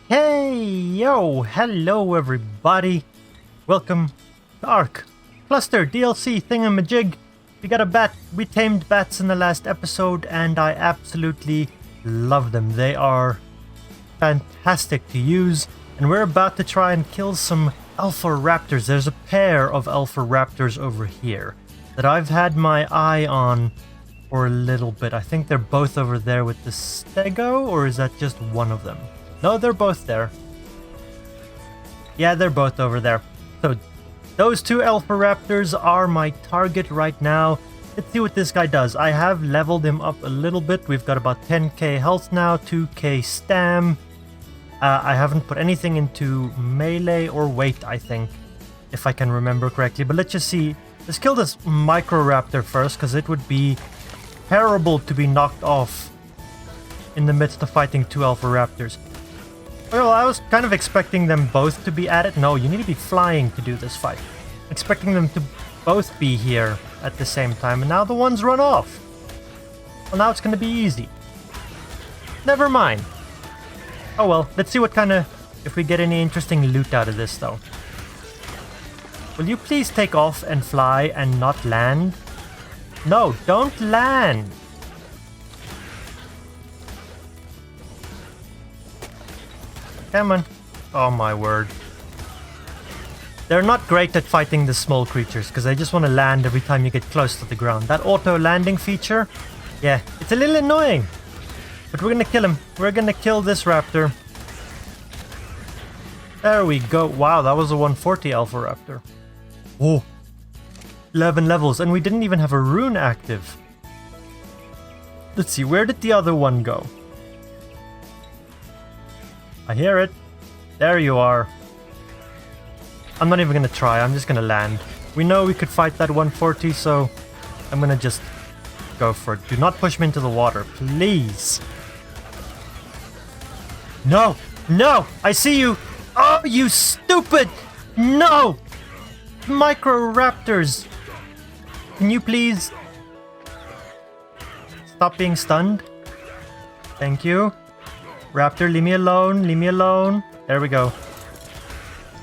Hey, yo, hello everybody. Welcome to Ark. Cluster DLC thingamajig. We got a bat. We tamed bats in the last episode and I absolutely love them. They are fantastic to use and we're about to try and kill some alpha raptors. There's a pair of alpha raptors over here that I've had my eye on for a little bit. I think they're both over there with the stego, or is that just one of them? No, they're both there. Yeah, they're both over there. So those two alpha raptors are my target right now. Let's see what this guy does. I have leveled him up a little bit. We've got about 10k health now, 2k stam. I haven't put anything into melee or weight, I think, if I can remember correctly. But let's just see. Let's kill this micro raptor first, because it would be terrible to be knocked off in the midst of fighting two alpha raptors. Well, I was kind of expecting them both to be at it. No, you need to be flying to do this fight. Expecting them to both be here at the same time, and now the one's run off. Well, now it's going to be easy. Never mind. Oh well, let's see what kind of... if we get any interesting loot out of this, though. Will you please take off and fly and not land? No, don't land! Come on. Oh my word. They're not great at fighting the small creatures because they just want to land every time you get close to the ground. That auto landing feature, yeah, it's a little annoying. But we're gonna kill him. We're gonna kill this raptor. There we go. Wow, that was a 140 alpha raptor. Oh, 11 levels, and we didn't even have a rune active. Let's see, where did the other one go? I hear it. There you are. I'm not even gonna try, I'm just gonna land. We know we could fight that 140, so I'm gonna just go for it. Do not push me into the water, please. No! No! I see you! Oh, you stupid! No! Micro raptors! Can you please stop being stunned? Thank you. Raptor, leave me alone, leave me alone. There we go.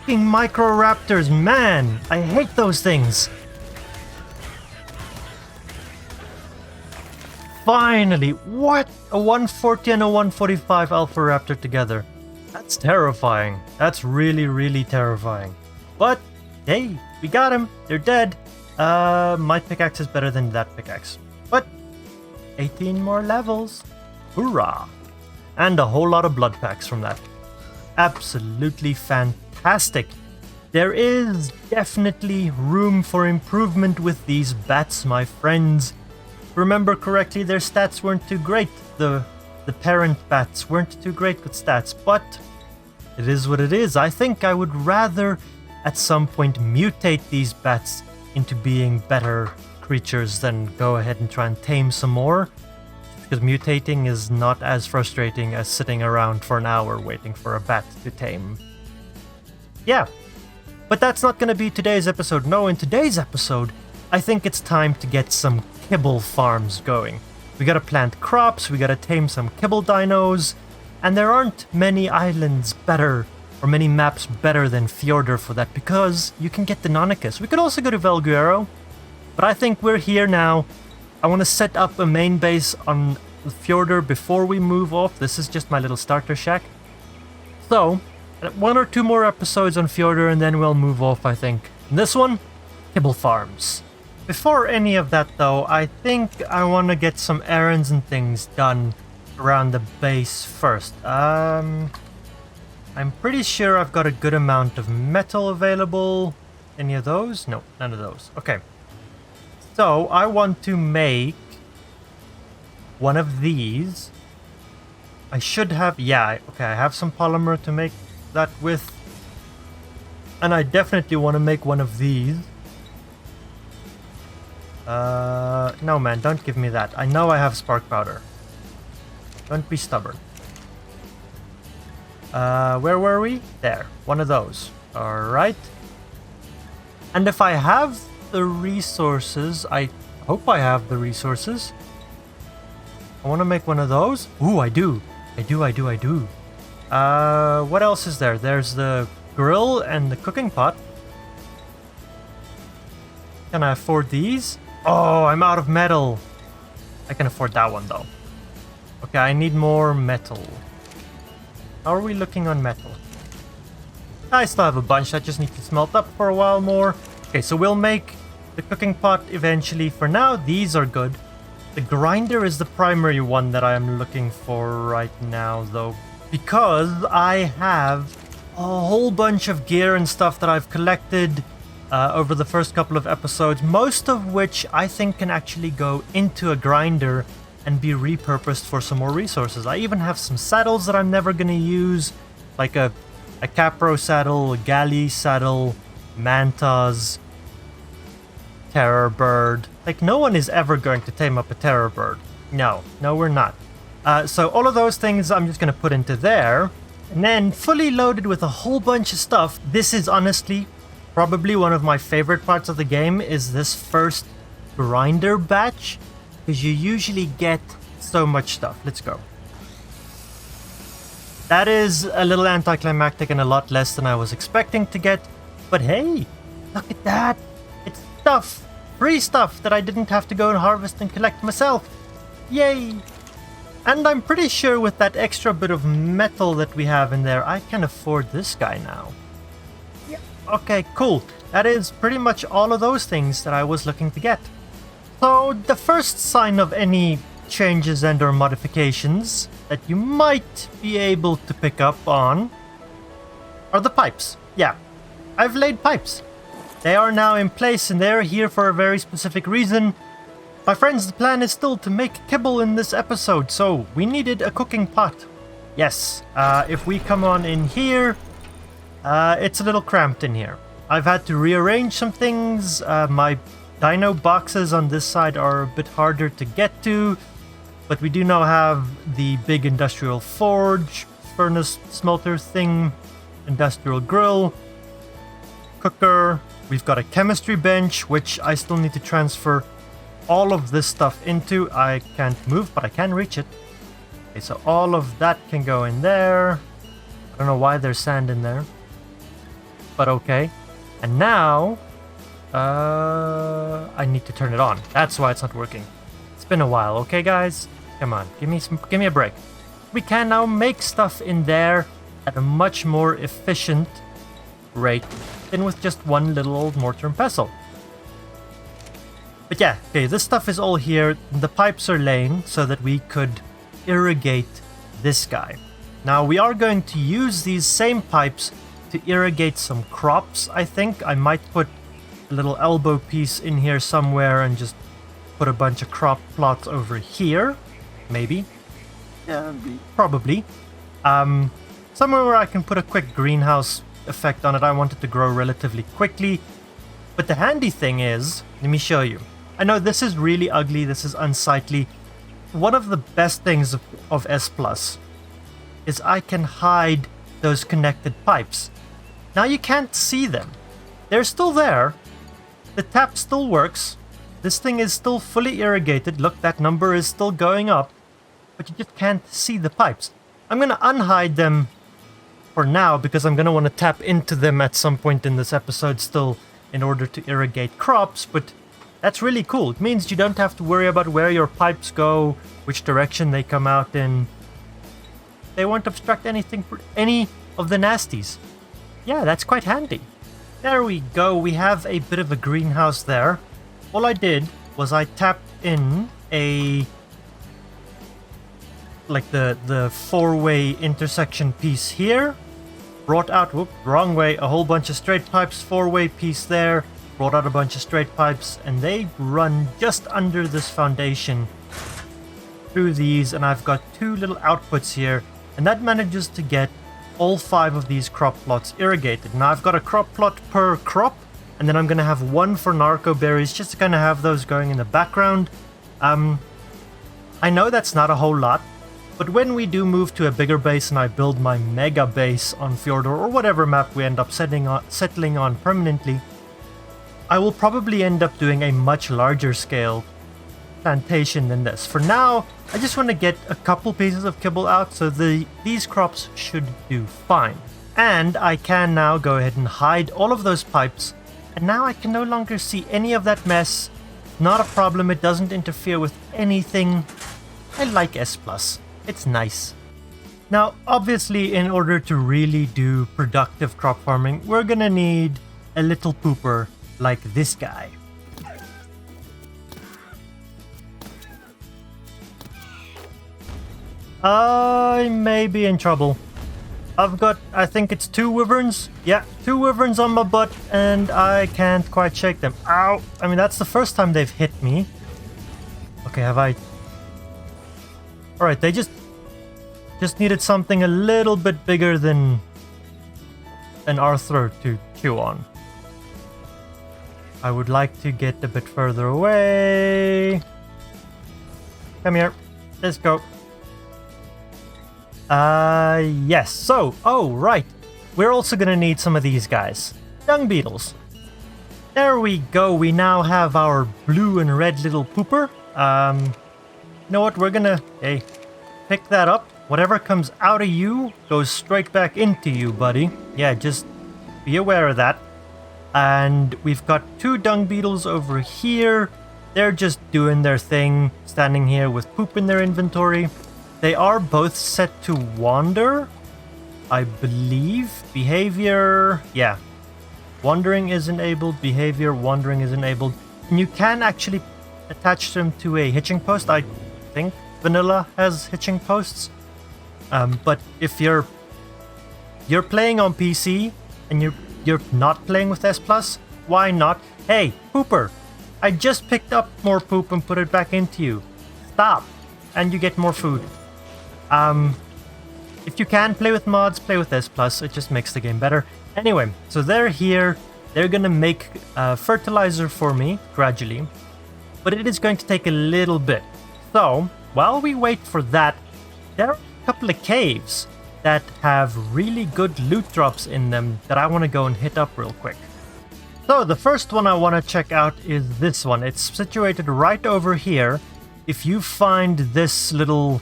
Fucking micro raptors, man! I hate those things! Finally! What? A 140 and a 145 alpha raptor together. That's terrifying. That's really, really terrifying. But, hey, we got him. They're dead. My pickaxe is better than that pickaxe. But, 18 more levels. Hoorah! And a whole lot of blood packs from that. Absolutely fantastic. There is definitely room for improvement with these bats, my friends. Remember correctly, their stats weren't too great. The parent bats weren't too great with stats, but it is what it is. I think I would rather at some point mutate these bats into being better creatures than go ahead and try and tame some more. Because mutating is not as frustrating as sitting around for an hour waiting for a bat to tame. Yeah, but that's not going to be today's episode. No, in today's episode, I think it's time to get some kibble farms going. We gotta plant crops, we gotta tame some kibble dinos, and there aren't many islands better, or many maps better than Fjordur for that, because you can get Deinonychus. We could also go to Valguero, but I think we're here now. I want to set up a main base on Fjordur before we move off. This is just my little starter shack. So, 1 or 2 more episodes on Fjordur and then we'll move off, I think. And this one, kibble farms. Before any of that though, I think I want to get some errands and things done around the base first. I'm pretty sure I've got a good amount of metal available. Any of those? No, none of those. Okay. So, I want to make one of these. I should have... yeah, okay, I have some polymer to make that with. And I definitely want to make one of these. No man, don't give me that. I know I have spark powder. Don't be stubborn. Where were we? There, one of those. Alright. And if I have the resources, I hope I have the resources. I want to make one of those. Ooh, I do. I do. What else is there? There's the grill and the cooking pot. Can I afford these? Oh, I'm out of metal. I can afford that one though. Okay, I need more metal. How are we looking on metal? I still have a bunch. I just need to smelt up for a while more. Okay, so we'll make the cooking pot eventually. For now, these are good. The grinder is the primary one that I am looking for right now, though, because I have a whole bunch of gear and stuff that I've collected over the first couple of episodes, most of which I think can actually go into a grinder and be repurposed for some more resources. I even have some saddles that I'm never going to use, like a Capro saddle, a Galley saddle, Mantas, Terror Bird. Like, no one is ever going to tame up a Terror Bird. No, we're not. So all of those things I'm just going to put into there. And then fully loaded with a whole bunch of stuff. This is honestly probably one of my favorite parts of the game, is this first grinder batch, because you usually get so much stuff. Let's go. That is a little anticlimactic and a lot less than I was expecting to get. But hey, look at that. It's stuff. Free stuff that I didn't have to go and harvest and collect myself. Yay. And I'm pretty sure with that extra bit of metal that we have in there, I can afford this guy now. Yeah. Okay, cool. That is pretty much all of those things that I was looking to get. So the first sign of any changes and or modifications that you might be able to pick up on are the pipes. Yeah, I've laid pipes. They are now in place and they're here for a very specific reason. My friends, the plan is still to make kibble in this episode, so we needed a cooking pot. Yes, if we come on in here, it's a little cramped in here. I've had to rearrange some things. My dino boxes on this side are a bit harder to get to, but we do now have the big industrial forge, furnace smelter thing, industrial grill, cooker. We've got a chemistry bench, which I still need to transfer all of this stuff into. I can't move, but I can reach it. Okay, so all of that can go in there. I don't know why there's sand in there, but okay. And now I need to turn it on. That's why it's not working. It's been a while, okay guys? Come on, give me a break. We can now make stuff in there at a much more efficient rate than with just one little old mortar and pestle. But yeah, okay, this stuff is all here. The pipes are laying so that we could irrigate this guy. Now we are going to use these same pipes to irrigate some crops, I think. I might put a little elbow piece in here somewhere and just put a bunch of crop plots over here. Maybe. Yeah, probably. Somewhere where I can put a quick greenhouse effect on it. I want it to grow relatively quickly. But the handy thing is, let me show you. I know this is really ugly, this is unsightly. One of the best things of S Plus is I can hide those connected pipes. Now you can't see them. They're still there. The tap still works. This thing is still fully irrigated. Look, that number is still going up. But you just can't see the pipes. I'm going to unhide them for now because I'm going to want to tap into them at some point in this episode still in order to irrigate crops, but that's really cool. It means you don't have to worry about where your pipes go, which direction they come out in. They won't obstruct anything for any of the nasties. Yeah, that's quite handy. There we go. We have a bit of a greenhouse there. All I did was I tapped in a like the four-way intersection piece here, brought out, whoop, wrong way, a whole bunch of straight pipes, four-way piece there, brought out a bunch of straight pipes, and they run just under this foundation through these, and I've got two little outputs here, and that manages to get all 5 of these crop plots irrigated. Now I've got a crop plot per crop, and then I'm going to have one for narco berries just to kind of have those going in the background. I know that's not a whole lot, but when we do move to a bigger base and I build my mega base on Fjordur or whatever map we end up settling on permanently, I will probably end up doing a much larger scale plantation than this. For now, I just want to get a couple pieces of kibble out, so these crops should do fine. And I can now go ahead and hide all of those pipes, and now I can no longer see any of that mess. Not a problem, it doesn't interfere with anything. I like S+. It's nice. Now, obviously, in order to really do productive crop farming, we're gonna need a little pooper like this guy. I may be in trouble. I've got, I think it's 2 wyverns. Yeah, 2 wyverns on my butt, and I can't quite shake them. Ow! I mean, that's the first time they've hit me. Okay, have I... Alright, they just needed something a little bit bigger than an Arthur to chew on. I would like to get a bit further away. Come here. Let's go. Yes. So, oh, right. We're also gonna need some of these guys. Dung beetles. There we go. We now have our blue and red little pooper. You know what? We're gonna, hey, pick that up. Whatever comes out of you goes straight back into you, buddy. Yeah, just be aware of that. And we've got 2 dung beetles over here. They're just doing their thing, standing here with poop in their inventory. They are both set to wander, I believe. Behavior, yeah. Wandering is enabled, behavior, wandering is enabled. And you can actually attach them to a hitching post. I think vanilla has hitching posts. But if you're playing on PC and you're not playing with S+, why not? Hey, pooper, I just picked up more poop and put it back into you. Stop, and you get more food. If you can play with mods, play with S+, it just makes the game better. Anyway, so they're here, they're gonna make fertilizer for me, gradually, but it is going to take a little bit. So, while we wait for that, there are a couple of caves that have really good loot drops in them that I want to go and hit up real quick. So, the first one I want to check out is this one. It's situated right over here. If you find this little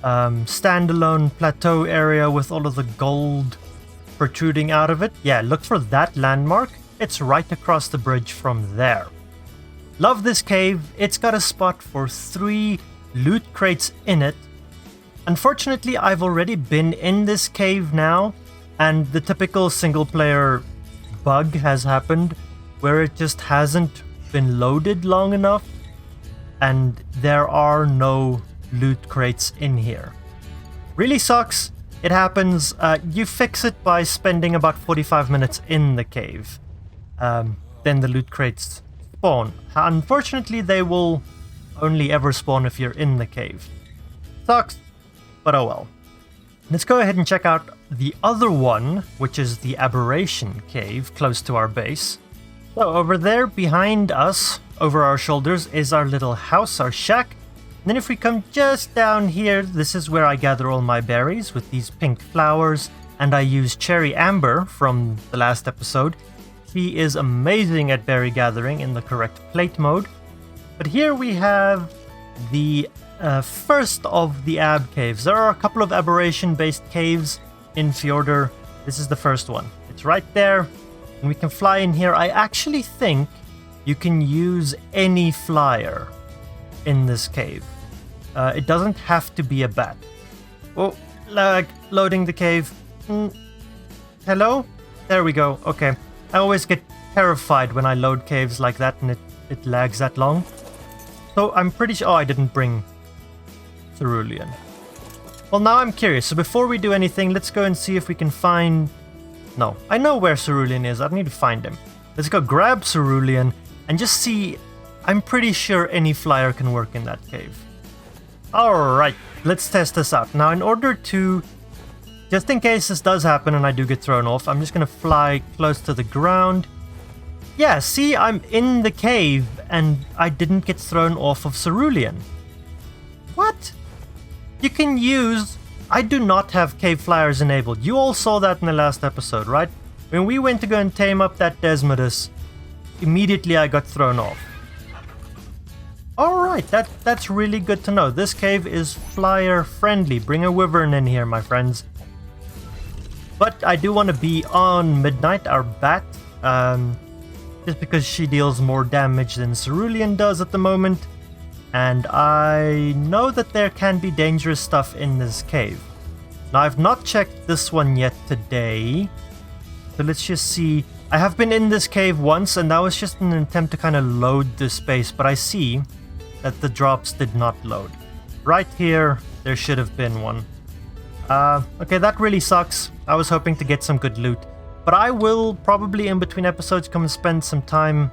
standalone plateau area with all of the gold protruding out of it, yeah, look for that landmark. It's right across the bridge from there. Love this cave. It's got a spot for 3 loot crates in it. Unfortunately, I've already been in this cave now, and the typical single player bug has happened where it just hasn't been loaded long enough, and there are no loot crates in here. Really sucks. It happens. You fix it by spending about 45 minutes in the cave. Then the loot crates spawn. Unfortunately, they will only ever spawn if you're in the cave. Sucks, but oh well. Let's go ahead and check out the other one, which is the Aberration Cave, close to our base. So over there behind us, over our shoulders, is our little house, our shack. And then if we come just down here, this is where I gather all my berries with these pink flowers, and I use Cherry Amber from the last episode. She is amazing at berry gathering in the correct plate mode. But here we have the first of the Ab caves. There are a couple of aberration-based caves in Fjordur. This is the first one. It's right there, and we can fly in here. I actually think you can use any flyer in this cave. It doesn't have to be a bat. Oh, like loading the cave. Hello? There we go. Okay. I always get terrified when I load caves like that and it lags that long. So I'm pretty sure... Oh, I didn't bring cerulean. Well, now I'm curious. So before we do anything, let's go and see if we can find... No, I know where cerulean is. I don't need to find him. Let's go grab cerulean and just see... I'm pretty sure any flyer can work in that cave. Alright, let's test this out. Now, in order to... Just in case this does happen and I do get thrown off, I'm just going to fly close to the ground. Yeah, see, I'm in the cave and I didn't get thrown off of cerulean. What? You can use... I do not have cave flyers enabled. You all saw that in the last episode, right? When we went to go and tame up that Desmodus, immediately I got thrown off. Alright, that's really good to know. This cave is flyer friendly. Bring a wyvern in here, my friends. But I do want to be on Midnight, our bat. Just because she deals more damage than Cerulean does at the moment. And I know that there can be dangerous stuff in this cave. Now, I've not checked this one yet today. So let's just see. I have been in this cave once, and that was just an attempt to kind of load the space. But I see that the drops did not load. Right here, there should have been one. Okay, that really sucks. I was hoping to get some good loot. But I will probably, in between episodes, come and spend some time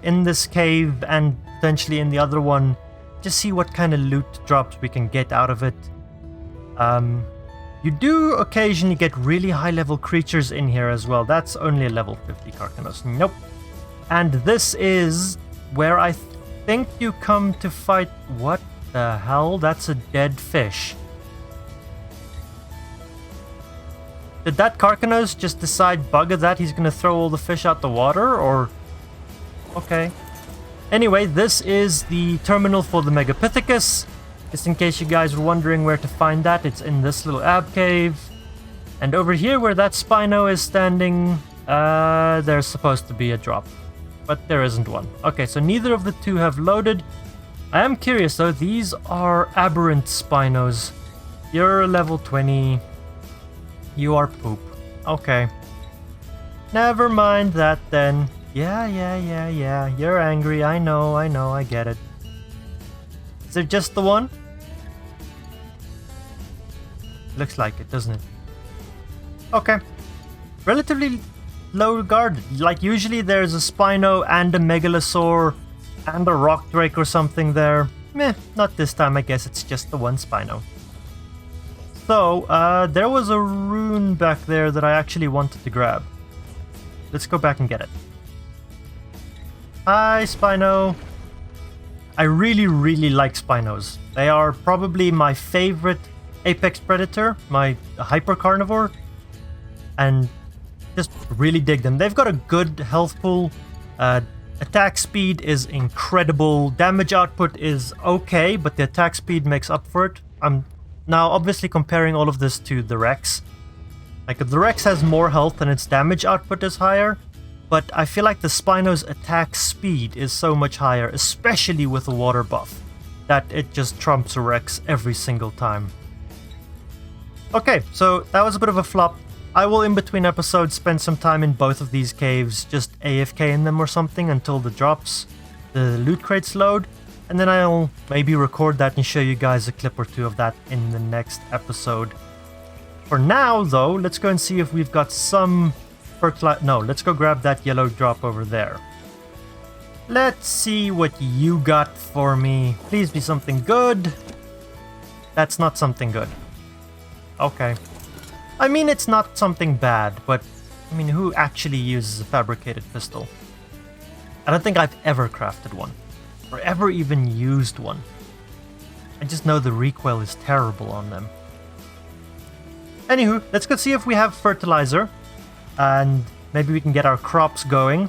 in this cave and potentially in the other one. Just see what kind of loot drops we can get out of it. You do occasionally get really high-level creatures in here as well. That's only a level 50 Carcanos. Nope. And this is where I think you come to fight... What the hell? That's a dead fish. Did that Carcanos just decide, bugger that, he's gonna throw all the fish out the water, or... Okay. Anyway, this is the terminal for the Megapithecus. Just in case you guys were wondering where to find that, it's in this little ab cave. And over here where that Spino is standing, there's supposed to be a drop. But there isn't one. Okay, so neither of the two have loaded. I am curious though, these are aberrant Spinos. You're a level 20. You are poop. Okay. Never mind that then. Yeah. You're angry. I know, I get it. Is it just the one? Looks like it, doesn't it? Okay. Relatively low guarded. Like, usually there's a Spino and a Megalosaur and a Rock Drake or something there. Meh, not this time. I guess it's just the one Spino. So, there was a rune back there that I actually wanted to grab. Let's go back and get it. Hi, Spino. I really like Spinos. They are probably my favorite apex predator, my hyper carnivore, and just really dig them. They've got a good health pool. Attack speed is incredible. Damage output is okay, but the attack speed makes up for it. I'm now obviously comparing all of this to the Rex. Like, the Rex has more health and its damage output is higher, but I feel like the Spino's attack speed is so much higher, especially with the water buff, that it just trumps a Rex every single time. Okay, so that was a bit of a flop. I will, in between episodes, spend some time in both of these caves, just AFK in them or something until the drops, the loot crates load, and then I'll maybe record that and show you guys a clip or two of that in the next episode. For now, though, let's go and see if we've got some fertilizer. No, let's go grab that yellow drop over there. Let's see what you got for me. Please be something good. That's not something good. Okay. I mean, it's not something bad, but I mean, who actually uses a fabricated pistol? I don't think I've ever crafted one, or ever even used one. I just know the recoil is terrible on them. Anywho, let's go see if we have fertilizer, and maybe we can get our crops going.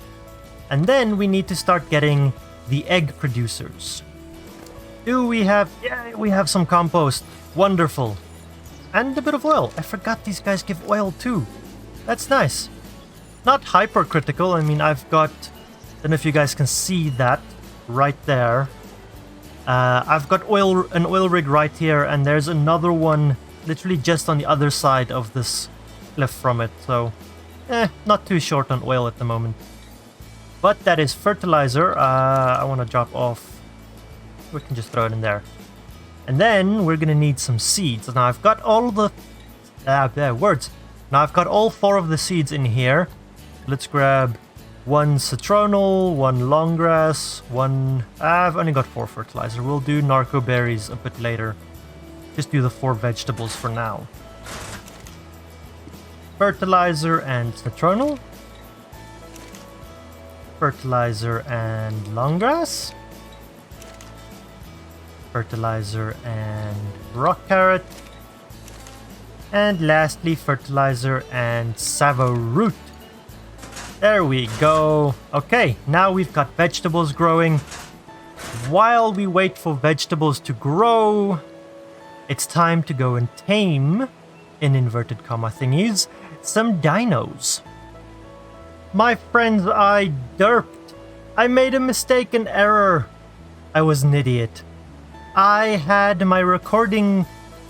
And then we need to start getting the egg producers. Do we have... Yeah, we have some compost. Wonderful. And a bit of oil. I forgot these guys give oil too. That's nice. Not hypercritical. I mean, I've got... I don't know if you guys can see that right there. I've got an oil rig right here, and there's another one literally just on the other side of this cliff from it. So, not too short on oil at the moment. But that is fertilizer. I want to drop off. We can just throw it in there. And then we're gonna need some seeds. Now I've got all the words. Now I've got all 4 of the seeds in here. Let's grab 1 citronal, 1 longgrass, 1... I've only got 4 fertilizer. We'll do narco berries a bit later. Just do the 4 vegetables for now. Fertilizer and citronal. Fertilizer and longgrass. Fertilizer and rock carrot. And lastly, fertilizer and savo root. There we go. Okay, now we've got vegetables growing. while we wait for vegetables to grow, it's time to go and tame, in inverted comma thingies, some dinos. My friends, I derped. I made a mistake, an error. I was an idiot. I had my recording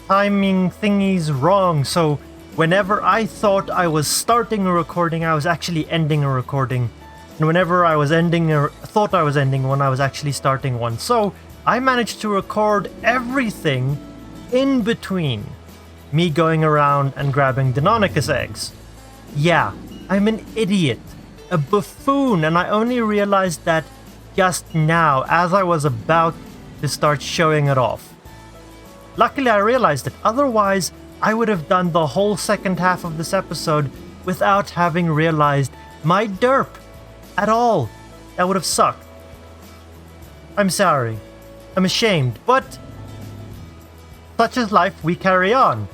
timing thingies wrong, so whenever I thought I was starting a recording, I was actually ending a recording. And whenever I was thought I was ending one, I was actually starting one. So I managed to record everything in between me going around and grabbing Deinonychus eggs. Yeah, I'm an idiot, a buffoon, and I only realized that just now as I was about to start showing it off. Luckily I realized it, otherwise I would have done the whole second half of this episode without having realized my derp at all. That would have sucked. I'm sorry. I'm ashamed, but such is life, we carry on.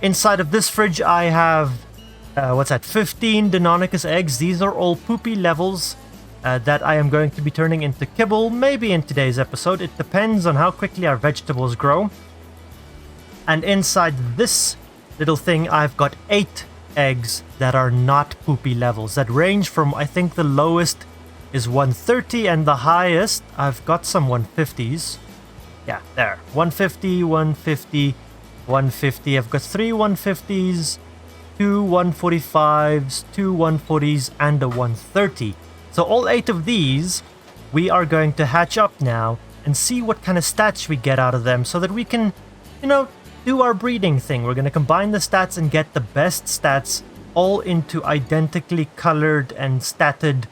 Inside of this fridge I have, 15 Deinonychus eggs. These are all poopy levels that I am going to be turning into kibble, maybe in today's episode. It depends on how quickly our vegetables grow. And inside this little thing, I've got 8 eggs that are not poopy levels, that range from, I think the lowest is 130, and the highest, I've got some 150s. Yeah, there. 150, 150, 150. I've got 3 150s, 2 145s, 2 140s, and a 130. So all 8 of these, we are going to hatch up now and see what kind of stats we get out of them so that we can, do our breeding thing. We're going to combine the stats and get the best stats all into identically colored and statted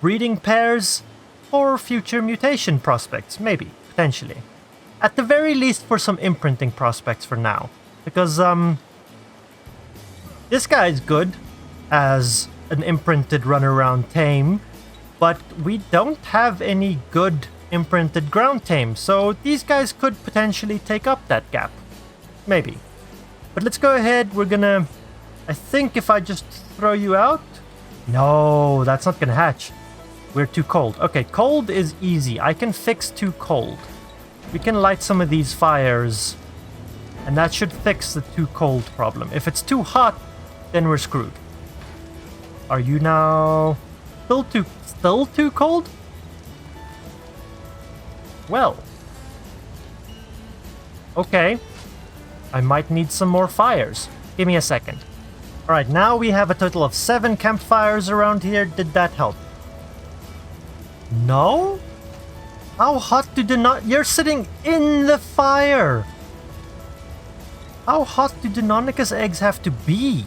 breeding pairs for future mutation prospects, maybe, potentially. At the very least for some imprinting prospects for now. Because, this guy's good as an imprinted runaround tame, but we don't have any good imprinted ground tame, so these guys could potentially take up that gap. Maybe. But let's go ahead, I think if I just throw you out... No, that's not gonna hatch. We're too cold. Okay, cold is easy. I can fix too cold. We can light some of these fires, and that should fix the too cold problem. If it's too hot, then we're screwed. Are you now still too cold? Well. Okay. I might need some more fires. Give me a second. Alright, now we have a total of 7 campfires around here. Did that help? No? How hot You're sitting in the fire! How hot do Deinonychus eggs have to be?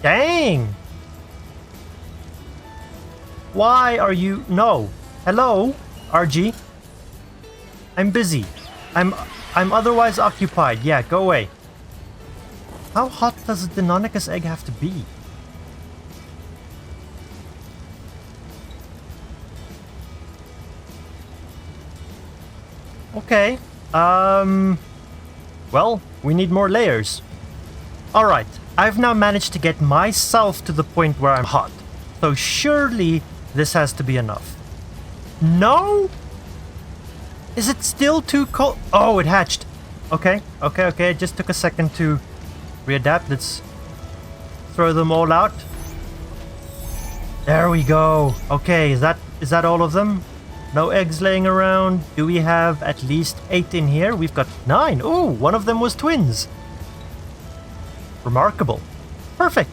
Dang! Why are you... No. Hello, RG. I'm busy. I'm otherwise occupied. Yeah, go away. How hot does a Deinonychus egg have to be? Okay. Well, we need more layers. Alright, I've now managed to get myself to the point where I'm hot. So surely this has to be enough. No? Is it still too cold? Oh, it hatched. Okay. It just took a second to readapt. Let's throw them all out. There we go. Okay, is that all of them? No eggs laying around. Do we have at least 8 in here? We've got 9. Ooh, one of them was twins. Remarkable. Perfect.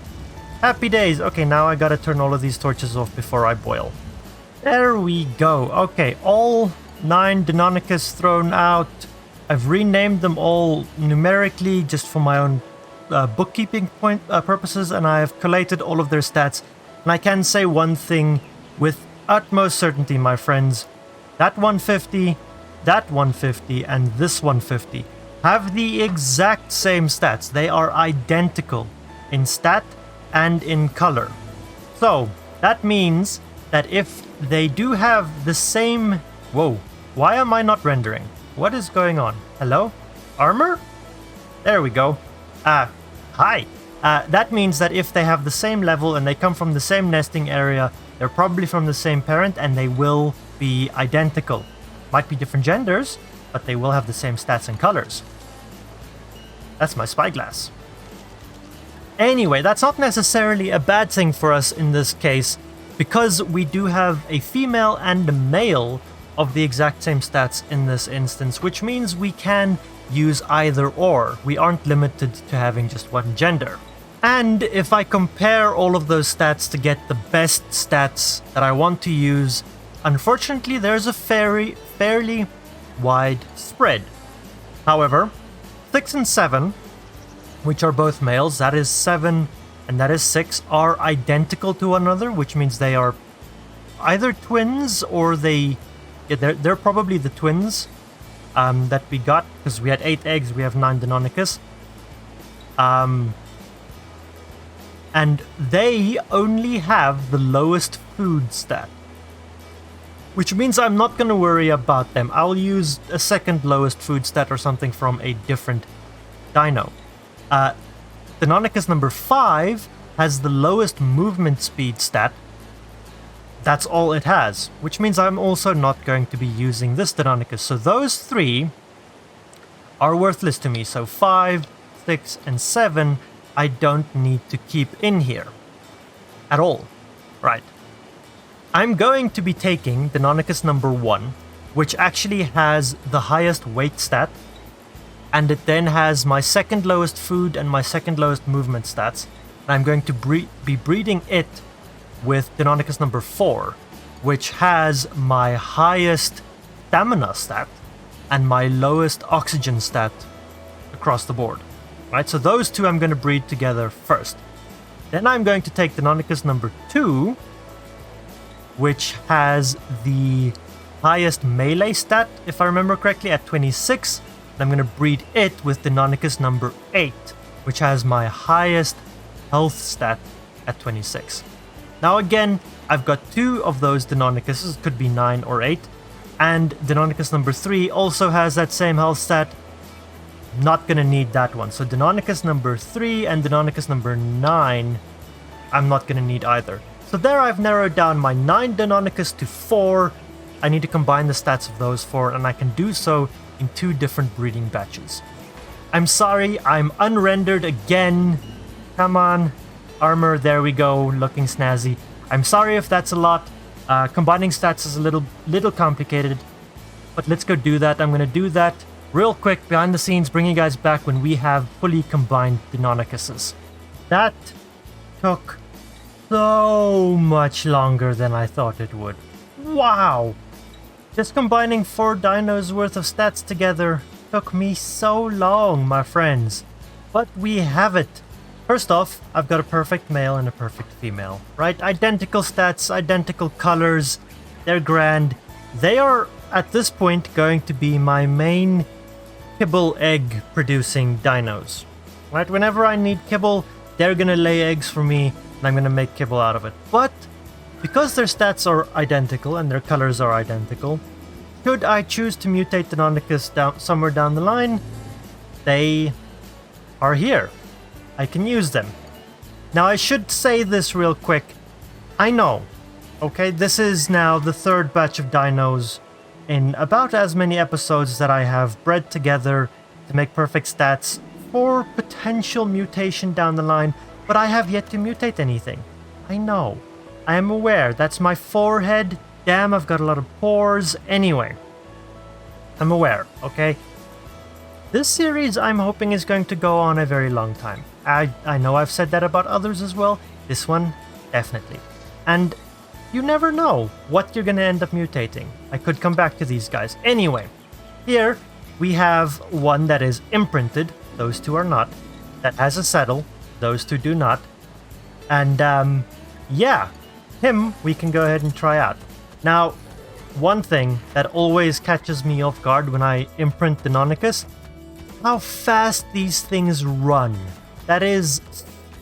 Happy days. Okay, now I gotta turn all of these torches off before I boil. There we go. Okay, all 9 Deinonychus thrown out. I've renamed them all numerically just for my own bookkeeping purposes, and I have collated all of their stats. And I can say one thing with utmost certainty, my friends. That 150, that 150, and this 150 have the exact same stats. They are identical in stat and in color. So, that means that if they do have the same... Whoa, why am I not rendering? What is going on? Hello? Armor? There we go. Hi. That means that if they have the same level and they come from the same nesting area, They're probably from the same parent and they will be identical. Might be different genders, but they will have the same stats and colors. That's my spyglass. Anyway, that's not necessarily a bad thing for us in this case, because we do have a female and a male of the exact same stats in this instance, which means we can use either or. We aren't limited to having just one gender. And if I compare all of those stats to get the best stats that I want to use, unfortunately there's a fairly wide spread. However, 6 and 7, which are both males, that is 7 and that is 6, are identical to one another, which means they are either twins or they're probably the twins that we got, because we had 8 eggs, we have 9 Deinonychus. And they only have the lowest food stat, which means I'm not going to worry about them. I'll use a second lowest food stat or something from a different dino. Deinonychus number 5 has the lowest movement speed stat. That's all it has, which means I'm also not going to be using this Deinonychus. So those 3 are worthless to me. So 5, 6, and 7 I don't need to keep in here at all. Right. I'm going to be taking Deinonychus number 1, which actually has the highest weight stat, and it then has my second lowest food and my second lowest movement stats. And I'm going to be breeding it with Deinonychus number 4, which has my highest stamina stat and my lowest oxygen stat across the board. Right, so those 2 I'm going to breed together first. Then I'm going to take Deinonychus number 2, which has the highest melee stat, if I remember correctly, at 26. And I'm going to breed it with Deinonychus number 8, which has my highest health stat at 26. Now again, I've got 2 of those Deinonychuses, could be 9 or 8, and Deinonychus number 3 also has that same health stat. Not gonna need that one. So Deinonychus number 3 and Deinonychus number 9, I'm not gonna need either. So there I've narrowed down my 9 Deinonychus to 4. I need to combine the stats of those 4, and I can do so in 2 different breeding batches. I'm sorry, I'm unrendered again. Come on. Armor, there we go, looking snazzy. I'm sorry if that's a lot. Combining stats is a little complicated, but let's go do that. I'm gonna do that real quick behind the scenes, bring you guys back when we have fully combined Deinonychuses. That took so much longer than I thought it would. Wow! Just combining 4 dinos worth of stats together took me so long, my friends. But we have it. First off, I've got a perfect male and a perfect female, right? Identical stats, identical colors, they're grand. They are, at this point, going to be my main kibble egg producing dinos, right? Whenever I need kibble, they're gonna lay eggs for me, and I'm gonna make kibble out of it. But because their stats are identical and their colors are identical, should I choose to mutate Deinonychus somewhere down the line, they are here. I can use them. Now I should say this real quick. I know, okay, this is now the 3rd batch of dinos in about as many episodes that I have bred together to make perfect stats for potential mutation down the line, but I have yet to mutate anything. I know. I am aware. That's my forehead. Damn, I've got a lot of pores. Anyway, I'm aware, okay? This series, I'm hoping, is going to go on a very long time. I know I've said that about others as well. This one, definitely. And you never know what you're going to end up mutating. I could come back to these guys. Anyway, here we have one that is imprinted. Those 2 are not. That has a saddle. Those 2 do not. And, yeah, him we can go ahead and try out. Now, one thing that always catches me off guard when I imprint Deinonychus, how fast these things run. That is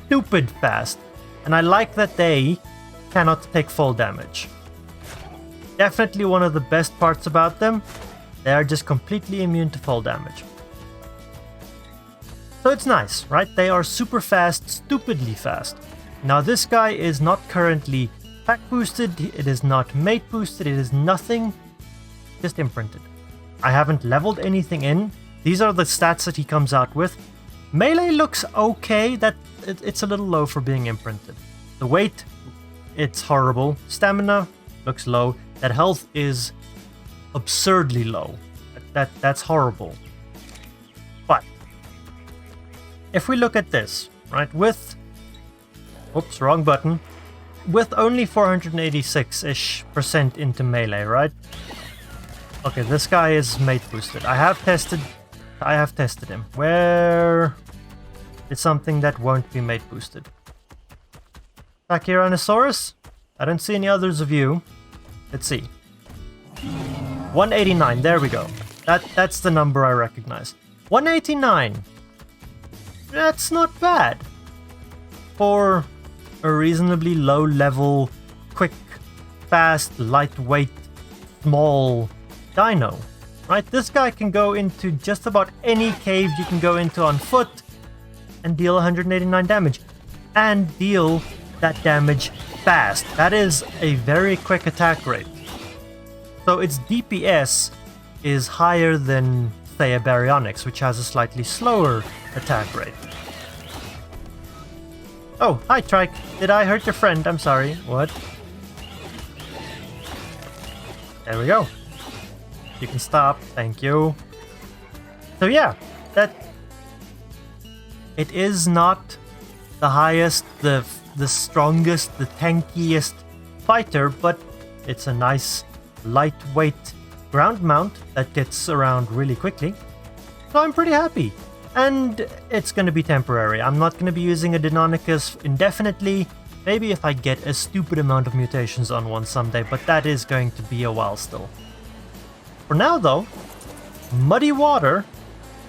stupid fast. And I like that they cannot take fall damage. Definitely one of the best parts about them. They are just completely immune to fall damage. So it's nice, right? They are super fast, stupidly fast. Now this guy is not currently pack boosted, it is not mate boosted, it is nothing, just imprinted. I haven't leveled anything in. These are the stats that he comes out with. Melee looks okay, it's a little low for being imprinted. The weight, it's horrible. Stamina looks low. That health is absurdly low. That's horrible. But if we look at this, right, with oops, wrong button. With only 486-ish% into melee, right? Okay, this guy is mate boosted. I have tested him. Where is something that won't be mate boosted? Tyrannosaurus? I don't see any others of you. Let's see. 189, there we go. That's the number I recognize. 189. That's not bad. For a reasonably low level, quick, fast, lightweight, small dino. Right? This guy can go into just about any cave you can go into on foot and deal 189 damage. And deal that damage fast. That is a very quick attack rate. So its DPS is higher than Thea Baryonyx, which has a slightly slower attack rate. Oh, hi Trike. Did I hurt your friend? I'm sorry. What? There we go. You can stop. Thank you. So yeah, it is not the highest, the strongest, the tankiest fighter, but it's a nice lightweight ground mount that gets around really quickly. So I'm pretty happy. And it's going to be temporary. I'm not going to be using a Deinonychus indefinitely. Maybe if I get a stupid amount of mutations on one someday, but that is going to be a while still. For now though, Muddy Water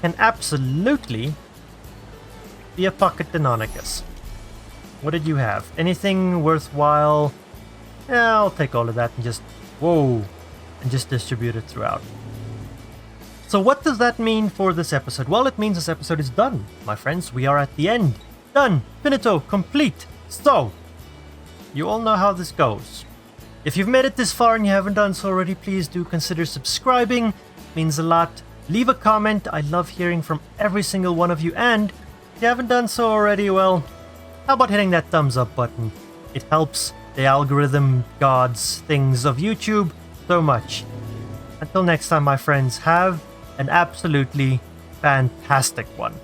can absolutely be a pocket Deinonychus. What did you have? Anything worthwhile? Yeah, I'll take all of that and just... whoa! And just distribute it throughout. So what does that mean for this episode? Well, it means this episode is done, my friends. We are at the end. Done. Finito. Complete. So, you all know how this goes. If you've made it this far and you haven't done so already, please do consider subscribing. It means a lot. Leave a comment. I love hearing from every single one of you. And if you haven't done so already, well, how about hitting that thumbs up button? It helps the algorithm gods things of YouTube so much. Until next time, my friends, have an absolutely fantastic one.